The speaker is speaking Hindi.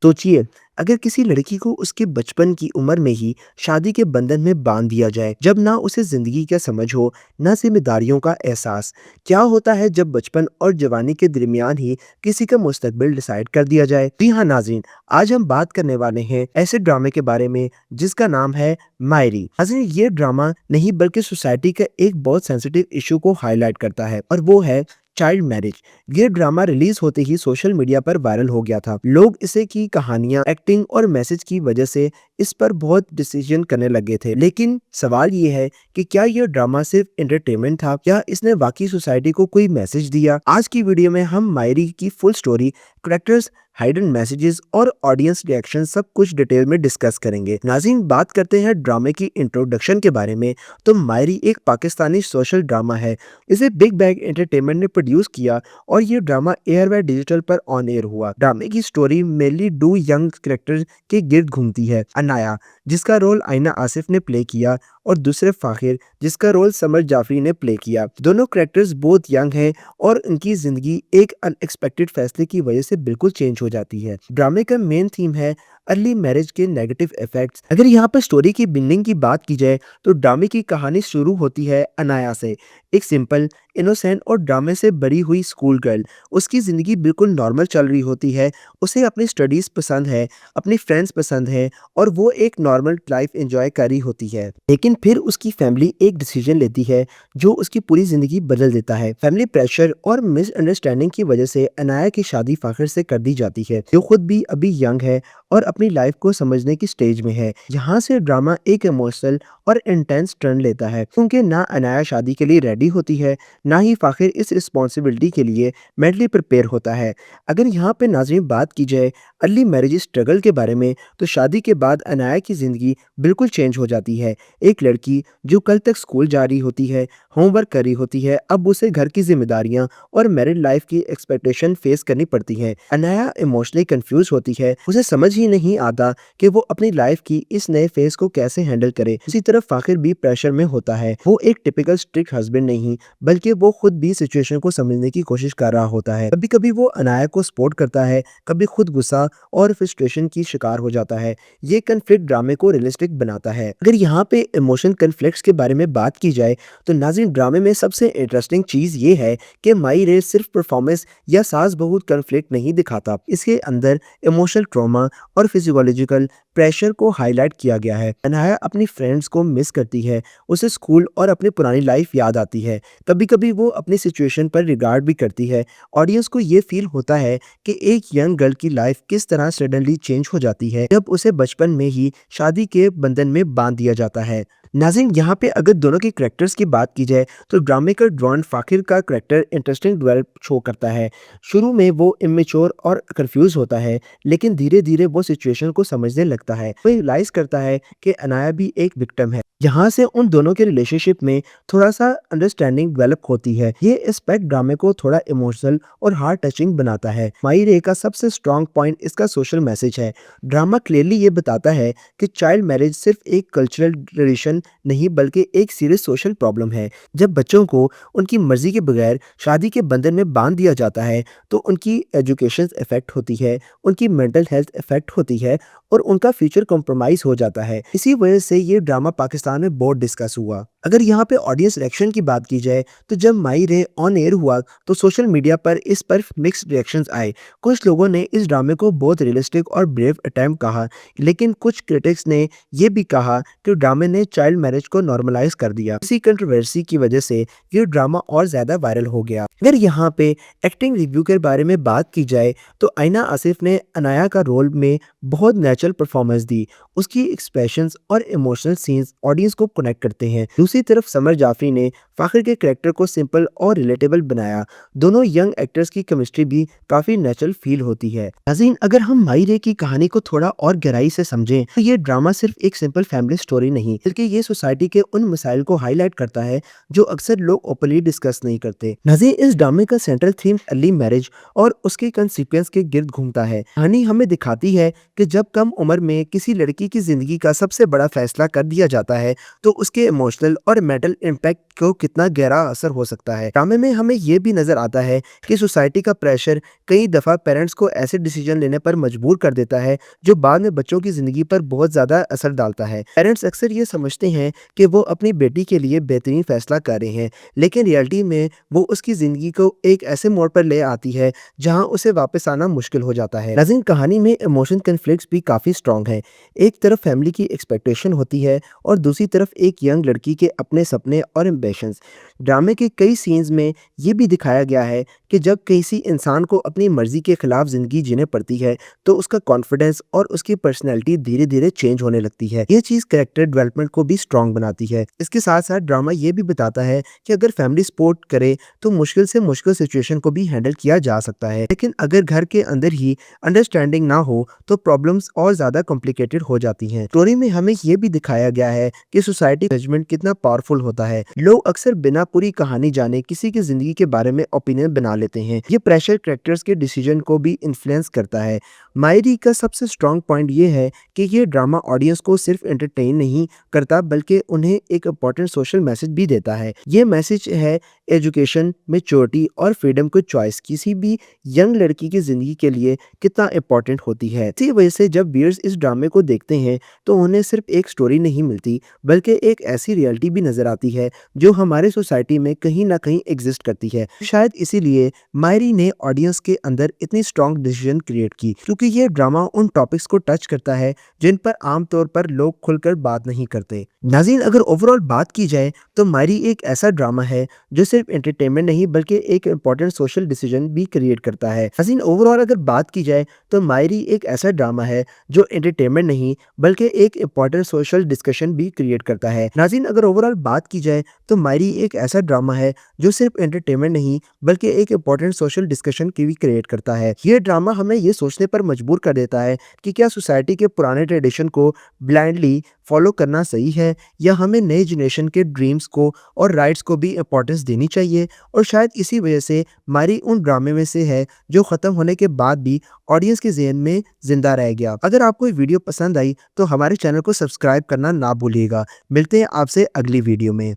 सोचिए, अगर किसी लड़की को उसके बचपन की उम्र में ही शादी के बंधन में बांध दिया जाए, जब ना उसे जिंदगी का समझ हो, ना जिम्मेदारियों का एहसास। क्या होता है जब बचपन और जवानी के दरमियान ही किसी का मुस्तकबिल डिसाइड कर दिया जाए? जी हाँ नाज़रीन, आज हम बात करने वाले हैं ऐसे ड्रामे के बारे में जिसका नाम है मायरी। नाज़रीन, ये ड्रामा नहीं बल्कि सोसाइटी का एक बहुत सेंसिटिव इशू को हाईलाइट करता है, और वो है चाइल्ड मैरिज। ये ड्रामा रिलीज होते ही सोशल मीडिया पर वायरल हो गया था। लोग इसे की कहानियां, एक्टिंग और मैसेज की वजह से इस पर बहुत डिसीजन करने लगे थे। लेकिन सवाल ये है कि क्या यह ड्रामा सिर्फ एंटरटेनमेंट था या इसने वाकई सोसाइटी को कोई मैसेज दिया? आज की वीडियो में हम मायरी की full story, characters, hidden messages और ऑडियंस रिएक्शन सब कुछ डिटेल में डिस्कस करेंगे। नाज़रीन, बात करते हैं ड्रामे की इंट्रोडक्शन के बारे में। तो मायरी एक पाकिस्तानी सोशल ड्रामा है। इसे बिग बैग एंटरटेनमेंट ने प्रोड्यूस किया और ये ड्रामा एयर व डिजिटल पर ऑन एयर हुआ। ड्रामे की स्टोरी मेनली दो यंग कैरेक्टर के गिर्द घूमती है। अनाया, जिसका रोल आइना आसिफ ने प्ले किया, और दूसरे फाखिर, जिसका रोल समर जाफरी ने प्ले किया। दोनों कैरेक्टर्स बहुत यंग हैं और उनकी जिंदगी एक अनएक्सपेक्टेड फैसले की वजह से बिल्कुल चेंज हो जाती है। ड्रामे का मेन थीम है अर्ली मैरिज के नेगेटिव इफेक्ट्स। अगर यहाँ पर स्टोरी की बिगनिंग की बात की जाए तो ड्रामे की कहानी शुरू होती है अनाया से, एक सिंपल, इनोसेंट और ड्रामे से बड़ी हुई स्कूल गर्ल। उसकी ज़िंदगी बिल्कुल नॉर्मल चल रही होती है। उसे अपनी स्टडीज़ पसंद है, अपनी फ्रेंड्स पसंद है, और वो एक नॉर्मल लाइफ एंजॉय कर रही होती है। लेकिन फिर उसकी फैमिली एक डिसीजन लेती है जो उसकी पूरी ज़िंदगी बदल देता है। फैमिली प्रेशर और मिसअंडरस्टैंडिंग की वजह से अनाया की शादी फाखिर से कर दी जाती है, जो खुद भी अभी यंग है और अपनी लाइफ को समझने की स्टेज में है। यहाँ से ड्रामा एक इमोशनल और इंटेंस टर्न लेता है, क्योंकि ना अनाया शादी के लिए रेडी होती है, ना ही फाखिर इस रिस्पॉन्सिबिलिटी के लिए मेंटली प्रिपेयर होता है। अगर यहाँ पे नाज़रीन बात की जाए अर्ली मैरिज स्ट्रगल के बारे में, तो शादी के बाद अनाया की ज़िंदगी बिल्कुल चेंज हो जाती है। एक लड़की जो कल तक स्कूल जा रही होती है, होमवर्क कर रही होती है, अब उसे घर की जिम्मेदारियां और मैरिड लाइफ की एक्सपेक्टेशन फेस करनी पड़ती है। अनाया इमोशनली कंफ्यूज होती है। उसे समझ ही नहीं आता कि वो अपनी लाइफ की इस नए फेज को कैसे हैंडल करे। इसी तरफ फाखिर भी प्रेशर में होता है। वो एक टिपिकल स्ट्रिक्ट हस्बैंड नहीं, बल्कि वो खुद भी सिचुएशन को समझने की कोशिश कर रहा होता है। कभी कभी वो अनाया को सपोर्ट करता है, कभी खुद गुस्सा और फ्रस्ट्रेशन की शिकार हो जाता है। ये कन्फ्लिक्ट ड्रामे को रियलिस्टिक बनाता है। अगर यहाँ पे इमोशन कन्फ्लिक्ट्स के बारे में बात की जाए तो नाज़रीन, ड्रामे में सबसे इंटरेस्टिंग चीज़ ये है कि माई रे सिर्फ परफॉर्मेंस या सास बहू कन्फ्लिक्ट नहीं दिखाता। इसके अंदर इमोशनल ट्रॉमा और फिजियोलॉजिकल प्रेशर को हाईलाइट किया गया है। अनाया अपनी फ्रेंड्स को मिस करती है, उसे स्कूल और अपनी पुरानी लाइफ याद आती है। कभी कभी वो अपनी सिचुएशन पर रिगार्ड भी करती है। ऑडियंस को ये फील होता है कि एक यंग गर्ल की लाइफ किस तरह सडनली चेंज हो जाती है जब उसे बचपन में ही शादी के बंधन में बांध दिया जाता है। नाज़रीन, यहाँ पे अगर दोनों के करेक्टर्स की बात की जाए तो ड्रामे का ड्रॉन फाखिर का करेक्टर इंटरेस्टिंग डेवलप शो करता है। शुरू में वो इमेच्योर और कंफ्यूज होता है, लेकिन धीरे धीरे वो सिचुएशन को समझने लगता है। वो रियलाइज करता है कि अनाया भी एक विक्टिम है। यहाँ से उन दोनों के रिलेशनशिप में थोड़ा सा अंडरस्टैंडिंग डेवलप होती है। ये एस्पेक्ट ड्रामे को थोड़ा इमोशनल और हार्ट टचिंग बनाता है। माई रे का सबसे स्ट्रॉन्ग पॉइंट इसका सोशल मैसेज है। ड्रामा क्लियरली ये बताता है कि चाइल्ड मैरिज सिर्फ एक कल्चरल ट्रेडिशन नहीं, बल्कि एक सीरियस सोशल प्रॉब्लम है। जब बच्चों को उनकी मर्जी के बगैर शादी के बंधन में बांध दिया जाता है तो उनकी एजुकेशन इफेक्ट होती है, उनकी मेंटल हेल्थ इफेक्ट होती है, और उनका फ्यूचर कॉम्प्रोमाइज हो जाता है। इसी वजह से ये ड्रामा पाकिस्तान में बहुत डिस्कस हुआ। अगर यहाँ पे ऑडियंस रिएक्शन की बात की जाए तो जब माई रे ऑन एयर हुआ तो सोशल मीडिया पर इस पर मिक्स्ड रिएक्शंस आए। कुछ लोगों ने इस ड्रामे को बहुत रियलिस्टिक और ब्रेव अटेम्प्ट कहा, लेकिन कुछ क्रिटिक्स ने ये भी कहा कि ड्रामे ने चाइल्ड मैरिज को नॉर्मलाइज कर दिया। इसी कंट्रोवर्सी की वजह से ये ड्रामा और ज्यादा वायरल हो गया। अगर यहाँ पे एक्टिंग रिव्यू के बारे में बात की जाए तो आइना आसिफ ने अनाया का रोल में बहुत नेचुरल परफॉर्मेंस दी। उसकी एक्सप्रेशंस और इमोशनल सीन्स ऑडियंस को कनेक्ट करते हैं। दूसरी तरफ समर जाफरी ने फाखिर के कैरेक्टर को सिंपल और रिलेटेबल बनाया। दोनों यंग एक्टर्स की केमिस्ट्री भी काफी नेचुरल फील होती है। नाज़रीन, अगर हम माई रे की कहानी को थोड़ा और गहराई से समझें तो ये ड्रामा सिर्फ एक सिंपल फैमिली स्टोरी नहीं, बल्कि ये सोसाइटी के उन मसाइल को हाईलाइट करता है जो अक्सर लोग ओपनली डिस्कस नहीं करते। नाज़रीन, इस ड्रामे का सेंट्रल थीम अर्ली मैरिज और उसके कंसिक्वेंस के गिर्द घूमता है। कहानी हमें दिखाती है कि जब कम उम्र में किसी लड़की की जिंदगी का सबसे बड़ा फैसला कर दिया जाता है तो उसके इमोशनल और मेंटल इम्पैक्ट को कितना गहरा असर हो सकता है। ड्रामे में हमें ये भी नजर आता है कि सोसाइटी का प्रेशर कई दफा पेरेंट्स को ऐसे डिसीजन लेने पर मजबूर कर देता है जो बाद में बच्चों की जिंदगी पर बहुत ज्यादा असर डालता है। पेरेंट्स अक्सर ये समझते हैं कि वो अपनी बेटी के लिए बेहतरीन फैसला कर रहे हैं, लेकिन रियलिटी में वो उसकी जिंदगी को एक ऐसे मोड़ पर ले आती है जहां उसे वापस आना मुश्किल हो जाता है। नाज़रीन, कहानी में इमोशन कन्फ्लिक्ट्स भी काफी स्ट्रांग है। एक तरफ फैमिली की एक्सपेक्टेशन होती है और दूसरी तरफ एक यंग लड़की के अपने सपने और एम्बिशंस। ड्रामे के कई सीन्स में ये भी दिखाया गया है कि जब किसी इंसान को अपनी मर्जी के खिलाफ जिंदगी जीने पड़ती है तो उसका कॉन्फिडेंस और उसकी पर्सनैलिटी धीरे धीरे चेंज होने लगती है। ये चीज कैरेक्टर डेवलपमेंट को भी स्ट्रांग बनाती है। इसके साथ साथ ड्रामा ये भी बताता है कि अगर फैमिली सपोर्ट करे तो मुश्किल से मुश्किल सिचुएशन को भी हैंडल किया जा सकता है, लेकिन अगर घर के अंदर ही अंडरस्टैंडिंग ना हो तो प्रॉब्लम्स और ज्यादा कॉम्प्लिकेटेड हो जाती हैं। स्टोरी में हमें ये भी दिखाया गया है कि सोसाइटी जजमेंट कितना पावरफुल होता है। लोग अक्सर बिना पूरी कहानी जाने किसी की जिंदगी के बारे में ओपिनियन बना लेते हैं। ये प्रेशर कैरेक्टर्स के डिसीजन को भी इन्फ्लुएंस करता है। मायरी का सबसे स्ट्रॉन्ग पॉइंट ये है कि ये ड्रामा ऑडियंस को सिर्फ एंटरटेन नहीं करता बल्कि उन्हें एक इम्पॉर्टेंट सोशल मैसेज भी देता है। ये मैसेज है एजुकेशन, मैच्योरिटी और फ्रीडम को चॉइस किसी भी यंग लड़की की जिंदगी के लिए कितना इम्पोर्टेंट होती है। इसी वजह से जब व्यूअर्स इस ड्रामे को देखते हैं तो उन्हें सिर्फ एक स्टोरी नहीं मिलती बल्कि एक ऐसी रियलिटी भी नजर आती है जो हमारे सोसाइटी में कहीं ना कहीं एग्जिस्ट करती है। शायद इसीलिए मायरी ने ऑडियंस के अंदर इतनी स्ट्रॉन्ग डिसीजन क्रिएट की, क्योंकि ये ड्रामा उन टॉपिक्स को टच करता है जिन पर आमतौर पर लोग खुलकर बात नहीं करते। नाज़रीन, अगर ओवरऑल बात की जाए तो मायरी एक ऐसा ड्रामा है जो सिर्फ एंटरटेनमेंट नहीं बल्कि एक इंपॉर्टेंट सोशल डिसीजन भी क्रिएट करता है। नाज़रीन, ओवरऑल अगर बात की जाए तो मायरी एक ऐसा ड्रामा है जो एंटरटेनमेंट नहीं बल्कि एक इंपॉर्टेंट सोशल डिस्कशन भी क्रिएट करता है। नाज़रीन, अगर ओवरऑल बात की जाए तो मायरी एक ऐसा ड्रामा है जो सिर्फ एंटरटेनमेंट नहीं बल्कि एक इंपॉर्टेंट सोशल डिस्कशन की भी क्रिएट करता है। ये ड्रामा हमें ये सोचने पर मजबूर कर देता है कि क्या सोसाइटी के पुराने ट्रेडिशन को ब्लाइंडली फॉलो करना सही है या हमें नए जनरेशन के ड्रीम्स को और राइट्स को भी इंपॉर्टेंस देनी चाहिए। और शायद इसी वजह से मायरी उन ड्रामे में से है जो खत्म होने के बाद भी ऑडियंस के ज़हन में जिंदा रह गया। अगर आपको ये वीडियो पसंद आई तो हमारे चैनल को सब्सक्राइब करना ना भूलिएगा। मिलते हैं आपसे अगली वीडियो में।